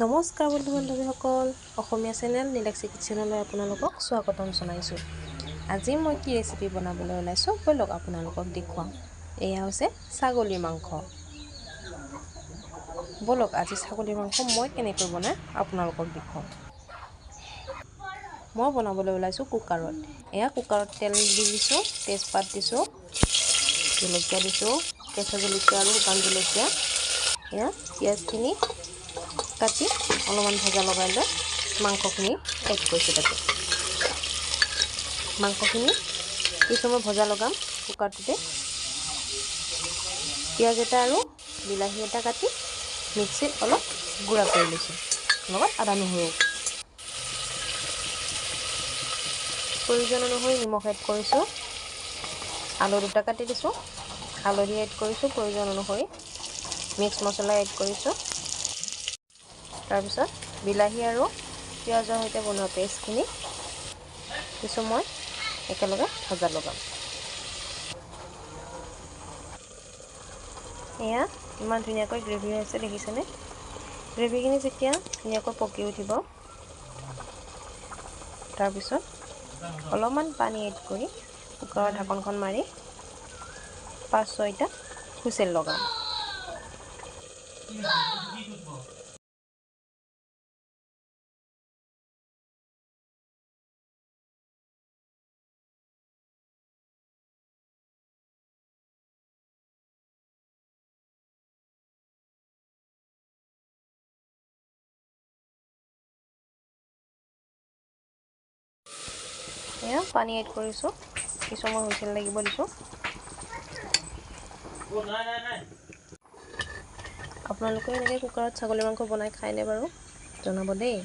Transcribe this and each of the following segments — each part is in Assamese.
নমস্কাৰ বন্ধু বান্ধৱীসকল, অসমীয়া চেনেল নীলাক্ষী কিটচেনলৈ আপোনালোকক স্বাগতম জনাইছোঁ। আজি মই কি ৰেচিপি বনাবলৈ ওলাইছোঁ ব'লক আপোনালোকক দেখুৱাম। এয়া হৈছে ছাগলীৰ মাংস। ব'লক আজি ছাগলীৰ মাংস মই কেনেকৈ বনাই আপোনালোকক দেখুৱাম। মই বনাবলৈ ওলাইছোঁ কুকাৰত। এয়া কুকাৰত তেল দি দিছোঁ, তেজপাত দিছোঁ, জলকীয়া দিছোঁ, কেঁচা জলকীয়া আৰু শুকান জলকীয়া। এয়া পিঁয়াজখিনি কাটি অলপমান ভজা লগাই লৈ মাংসখিনি এড কৰিছোঁ। তাতে মাংসখিনি কিছু সময় ভজা লগাম কুকাৰটোতে। পিঁয়াজ এটা আৰু বিলাহী এটা কাটি মিক্সিত অলপ গুড়া কৰি লৈছোঁ, লগত আদা নহৰু। প্ৰয়োজন অনুসৰি নিমখ এড কৰিছোঁ, আলু দুটা কাটি দিছোঁ, হালধি এড কৰিছোঁ প্ৰয়োজন অনুসৰি, মিক্স মছলা এড কৰিছোঁ। তাৰপিছত বিলাহী আৰু পিঁয়াজৰ সৈতে বনোৱা পেষ্টখিনি কিছু মই একেলগে ভজা লগাম। এয়া ইমান ধুনীয়াকৈ গ্ৰেভি হৈছে দেখিছেনে? গ্ৰেভিখিনি যেতিয়া ধুনীয়াকৈ পকি উঠিব, তাৰপিছত অলপমান পানী এড কৰি কুকাৰৰ ঢাকনখন মাৰি 5-6টা হুইচেল লগাম। এয়া পানী এড কৰিছোঁ, কিছু সময় হুইচেল লাগিব দিছোঁ। আপোনালোকে এনেকৈ কুকাৰত ছাগলী মাংস বনাই খায়নে বাৰু? জনাব দেই।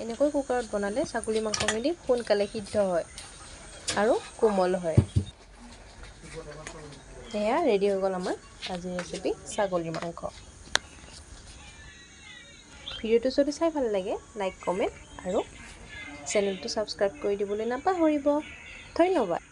এনেকৈ কুকাৰত বনালে ছাগলী মাংসখিনি সোনকালে সিদ্ধ হয় আৰু কোমল হয়। এয়া ৰেডি হৈ গ'ল আমাৰ আজিৰ ৰেচিপি ছাগলী মাংস। ভিডিঅ'টো যদি চাই ভাল লাগে লাইক, কমেণ্ট আৰু চেনেলটো ছাবস্ক্ৰাইব কৰি দিবলৈ নাপাহৰিব। ধন্যবাদ।